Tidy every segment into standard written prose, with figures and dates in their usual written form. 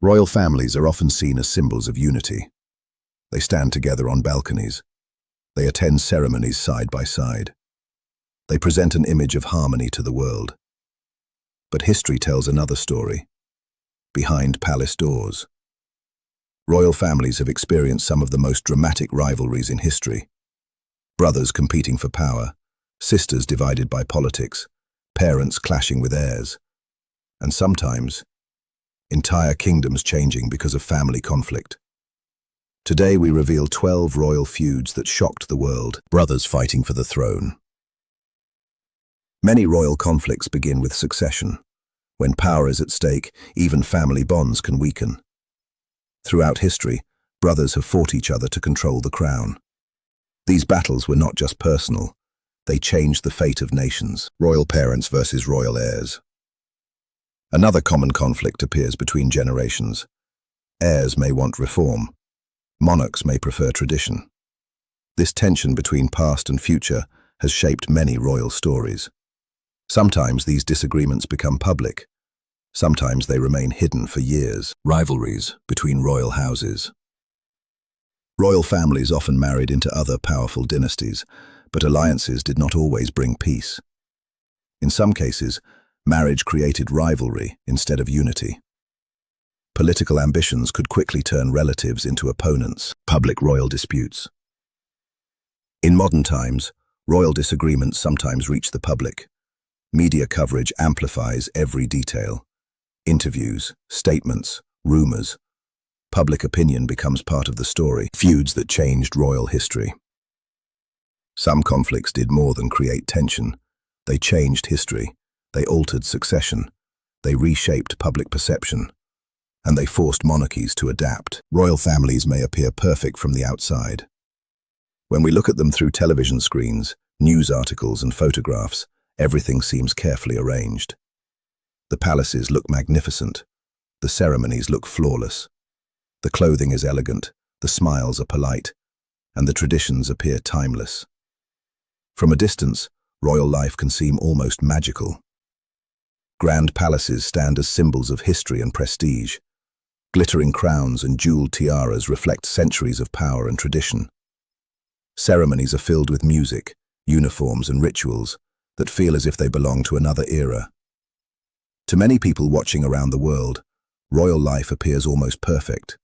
Royal families are often seen as symbols of unity. They stand together on balconies. They attend ceremonies side by side. They present an image of harmony to the world. But history tells another story. Behind palace doors. Royal families have experienced some of the most dramatic rivalries in history. Brothers competing for power, sisters divided by politics, parents clashing with heirs, and sometimes, entire kingdoms changing because of family conflict. Today we reveal 12 royal feuds that shocked the world, brothers fighting for the throne. Many royal conflicts begin with succession. When power is at stake, even family bonds can weaken. Throughout history, brothers have fought each other to control the crown. These battles were not just personal, they changed the fate of nations. Royal parents versus royal heirs. Another common conflict appears between generations. Heirs may want reform. Monarchs may prefer tradition. This tension between past and future has shaped many royal stories. Sometimes these disagreements become public. Sometimes they remain hidden for years. Rivalries between royal houses. Royal families often married into other powerful dynasties, but alliances did not always bring peace. In some cases, marriage created rivalry instead of unity. Political ambitions could quickly turn relatives into opponents. Public royal disputes. In modern times, royal disagreements sometimes reach the public. Media coverage amplifies every detail. Interviews, statements, rumors. Public opinion becomes part of the story. Feuds that changed royal history. Some conflicts did more than create tension. They changed history. They altered succession. They reshaped public perception. And they forced monarchies to adapt. Royal families may appear perfect from the outside. When we look at them through television screens, news articles and photographs, everything seems carefully arranged. The palaces look magnificent. The ceremonies look flawless. The clothing is elegant, the smiles are polite, and the traditions appear timeless. From a distance, royal life can seem almost magical. Grand palaces stand as symbols of history and prestige. Glittering crowns and jeweled tiaras reflect centuries of power and tradition. Ceremonies are filled with music, uniforms and rituals that feel as if they belong to another era. To many people watching around the world, royal life appears almost perfect.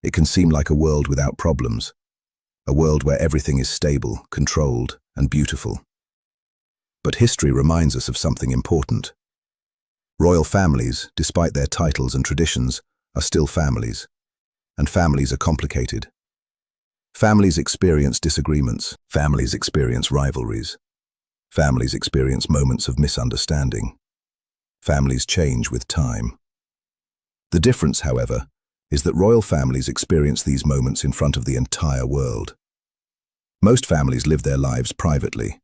It can seem like a world without problems, a world where everything is stable, controlled, and beautiful. But history reminds us of something important. Royal families, despite their titles and traditions, are still families, and families are complicated. Families experience disagreements, families experience rivalries, families experience moments of misunderstanding. Families change with time. The difference, however, is that royal families experience these moments in front of the entire world. Most families live their lives privately.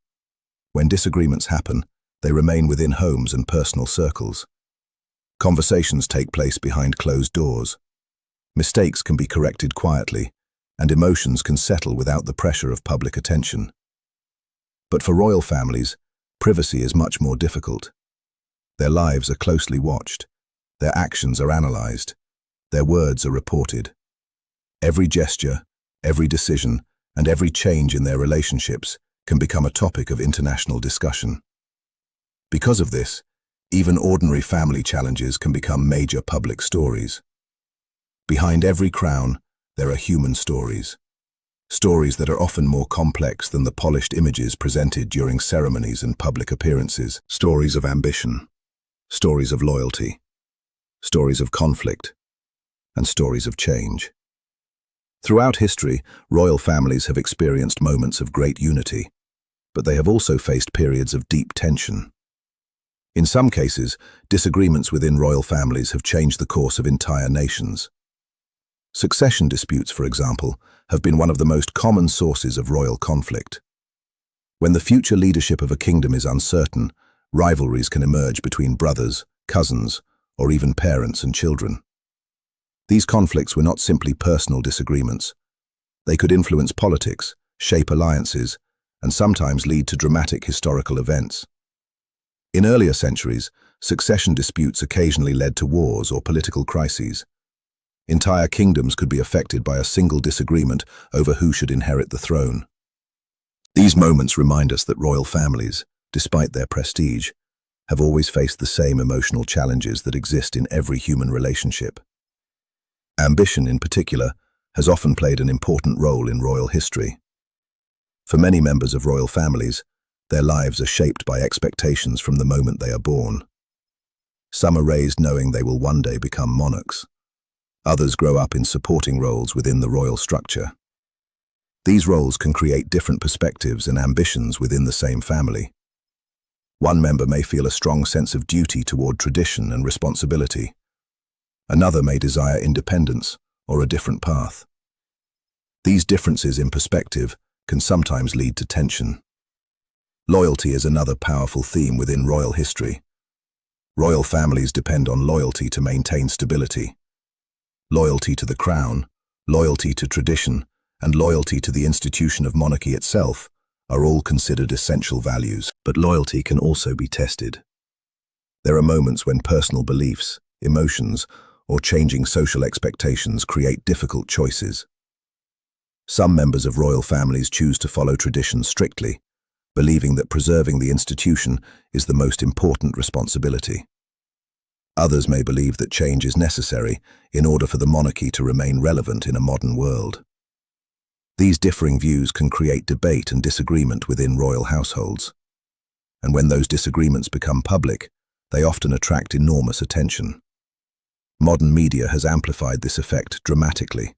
When disagreements happen, they remain within homes and personal circles. Conversations take place behind closed doors. Mistakes can be corrected quietly, and emotions can settle without the pressure of public attention. But for royal families, privacy is much more difficult. Their lives are closely watched. Their actions are analyzed. Their words are reported. Every gesture, every decision, and every change in their relationships can become a topic of international discussion. Because of this, even ordinary family challenges can become major public stories. Behind every crown, there are human stories. Stories that are often more complex than the polished images presented during ceremonies and public appearances. Stories of ambition, stories of loyalty, stories of conflict, and stories of change. Throughout history, royal families have experienced moments of great unity, but they have also faced periods of deep tension. In some cases, disagreements within royal families have changed the course of entire nations. Succession disputes, for example, have been one of the most common sources of royal conflict. When the future leadership of a kingdom is uncertain, rivalries can emerge between brothers, cousins, or even parents and children. These conflicts were not simply personal disagreements. They could influence politics, shape alliances, and sometimes lead to dramatic historical events. In earlier centuries, succession disputes occasionally led to wars or political crises. Entire kingdoms could be affected by a single disagreement over who should inherit the throne. These moments remind us that royal families, despite their prestige, have always faced the same emotional challenges that exist in every human relationship. Ambition, in particular, has often played an important role in royal history. For many members of royal families, their lives are shaped by expectations from the moment they are born. Some are raised knowing they will one day become monarchs. Others grow up in supporting roles within the royal structure. These roles can create different perspectives and ambitions within the same family. One member may feel a strong sense of duty toward tradition and responsibility. Another may desire independence or a different path. These differences in perspective can sometimes lead to tension. Loyalty is another powerful theme within royal history. Royal families depend on loyalty to maintain stability. Loyalty to the crown, loyalty to tradition, and loyalty to the institution of monarchy itself are all considered essential values, but loyalty can also be tested. There are moments when personal beliefs, emotions, or changing social expectations create difficult choices. Some members of royal families choose to follow tradition strictly, believing that preserving the institution is the most important responsibility. Others may believe that change is necessary in order for the monarchy to remain relevant in a modern world. These differing views can create debate and disagreement within royal households. And when those disagreements become public, they often attract enormous attention. Modern media has amplified this effect dramatically.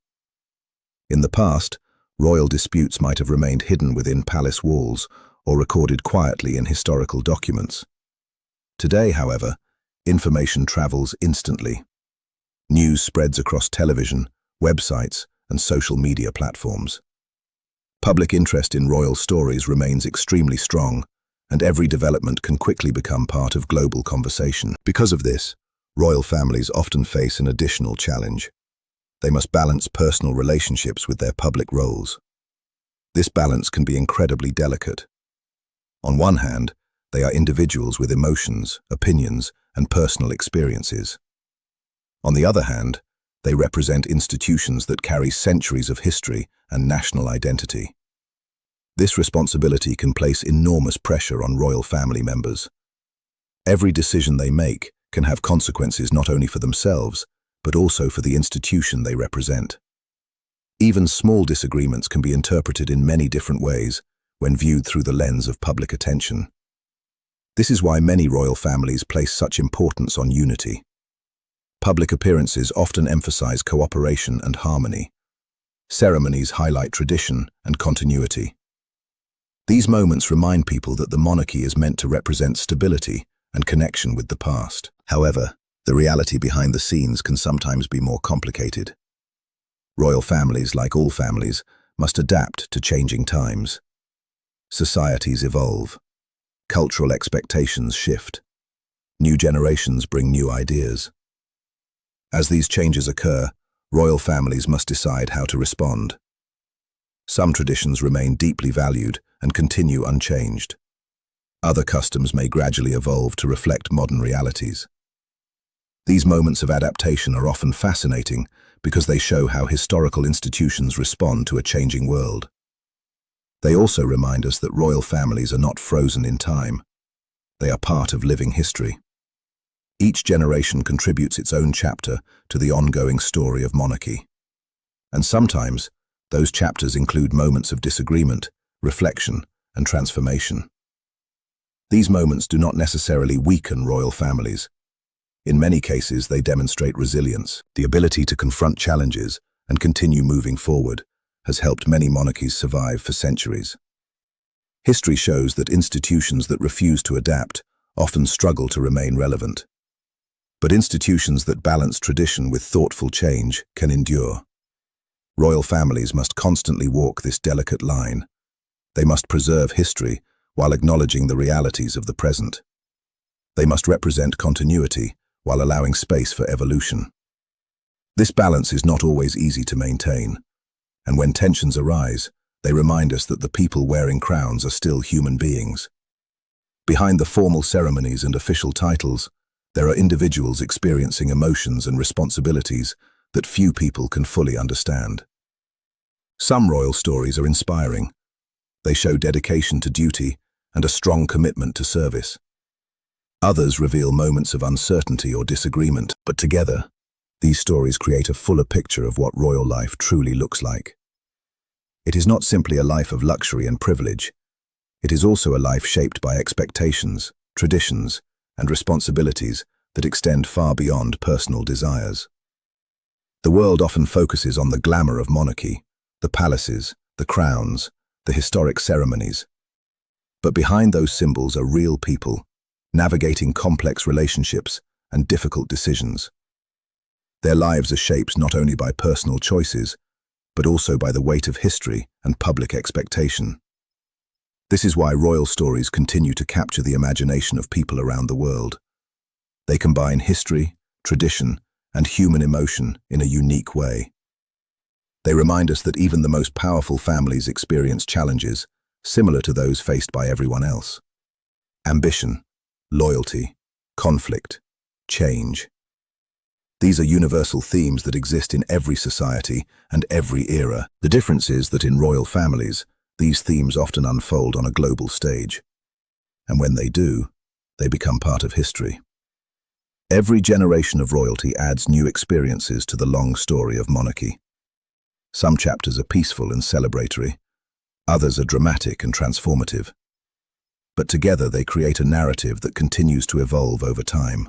In the past, royal disputes might have remained hidden within palace walls or recorded quietly in historical documents. Today, however, information travels instantly. News spreads across television, websites, and social media platforms. Public interest in royal stories remains extremely strong, and every development can quickly become part of global conversation. Because of this, royal families often face an additional challenge. They must balance personal relationships with their public roles. This balance can be incredibly delicate. On one hand, they are individuals with emotions, opinions, and personal experiences. On the other hand, they represent institutions that carry centuries of history and national identity. This responsibility can place enormous pressure on royal family members. Every decision they make can have consequences not only for themselves, but also for the institution they represent. Even small disagreements can be interpreted in many different ways when viewed through the lens of public attention. This is why many royal families place such importance on unity. Public appearances often emphasize cooperation and harmony. Ceremonies highlight tradition and continuity. These moments remind people that the monarchy is meant to represent stability and connection with the past. However, the reality behind the scenes can sometimes be more complicated. Royal families, like all families, must adapt to changing times. Societies evolve. Cultural expectations shift. New generations bring new ideas. As these changes occur, royal families must decide how to respond. Some traditions remain deeply valued and continue unchanged. Other customs may gradually evolve to reflect modern realities. These moments of adaptation are often fascinating because they show how historical institutions respond to a changing world. They also remind us that royal families are not frozen in time. They are part of living history. Each generation contributes its own chapter to the ongoing story of monarchy. And sometimes, those chapters include moments of disagreement, reflection, and transformation. These moments do not necessarily weaken royal families. In many cases, they demonstrate resilience. The ability to confront challenges and continue moving forward has helped many monarchies survive for centuries. History shows that institutions that refuse to adapt often struggle to remain relevant. But institutions that balance tradition with thoughtful change can endure. Royal families must constantly walk this delicate line. They must preserve history while acknowledging the realities of the present. They must represent continuity while allowing space for evolution. This balance is not always easy to maintain, and when tensions arise, they remind us that the people wearing crowns are still human beings. Behind the formal ceremonies and official titles, there are individuals experiencing emotions and responsibilities that few people can fully understand. Some royal stories are inspiring. They show dedication to duty and a strong commitment to service. Others reveal moments of uncertainty or disagreement, but together, these stories create a fuller picture of what royal life truly looks like. It is not simply a life of luxury and privilege. It is also a life shaped by expectations, traditions, and responsibilities that extend far beyond personal desires. The world often focuses on the glamour of monarchy, the palaces, the crowns, the historic ceremonies. But behind those symbols are real people, navigating complex relationships and difficult decisions. Their lives are shaped not only by personal choices, but also by the weight of history and public expectation. This is why royal stories continue to capture the imagination of people around the world. They combine history, tradition, and human emotion in a unique way. They remind us that even the most powerful families experience challenges similar to those faced by everyone else. Ambition, loyalty, conflict, change. These are universal themes that exist in every society and every era. The difference is that in royal families, these themes often unfold on a global stage. And when they do, they become part of history. Every generation of royalty adds new experiences to the long story of monarchy. Some chapters are peaceful and celebratory, others are dramatic and transformative. But together they create a narrative that continues to evolve over time.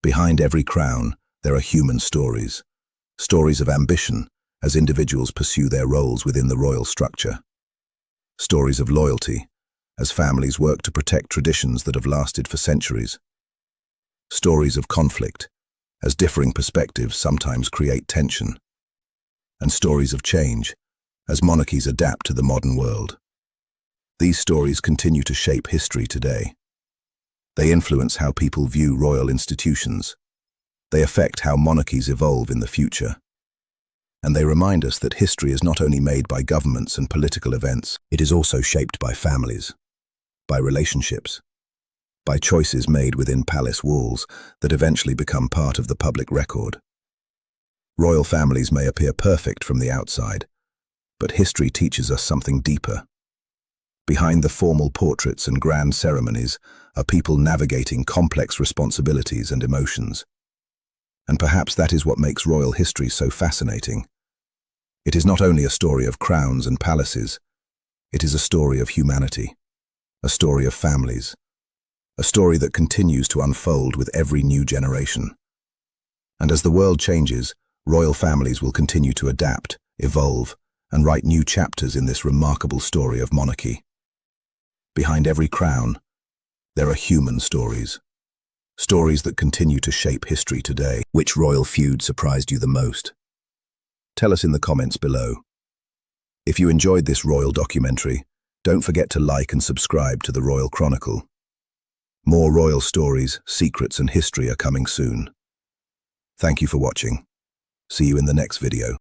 Behind every crown, there are human stories, stories of ambition as individuals pursue their roles within the royal structure, stories of loyalty as families work to protect traditions that have lasted for centuries, stories of conflict as differing perspectives sometimes create tension, and stories of change as monarchies adapt to the modern world. These stories continue to shape history today. They influence how people view royal institutions. They affect how monarchies evolve in the future. And they remind us that history is not only made by governments and political events, it is also shaped by families, by relationships, by choices made within palace walls that eventually become part of the public record. Royal families may appear perfect from the outside, but history teaches us something deeper. Behind the formal portraits and grand ceremonies are people navigating complex responsibilities and emotions. And perhaps that is what makes royal history so fascinating. It is not only a story of crowns and palaces, it is a story of humanity, a story of families, a story that continues to unfold with every new generation. And as the world changes, royal families will continue to adapt, evolve, and write new chapters in this remarkable story of monarchy. Behind every crown, there are human stories. Stories that continue to shape history today. Which royal feud surprised you the most? Tell us in the comments below. If you enjoyed this royal documentary, don't forget to like and subscribe to the Royal Chronicle. More royal stories, secrets, and history are coming soon. Thank you for watching. See you in the next video.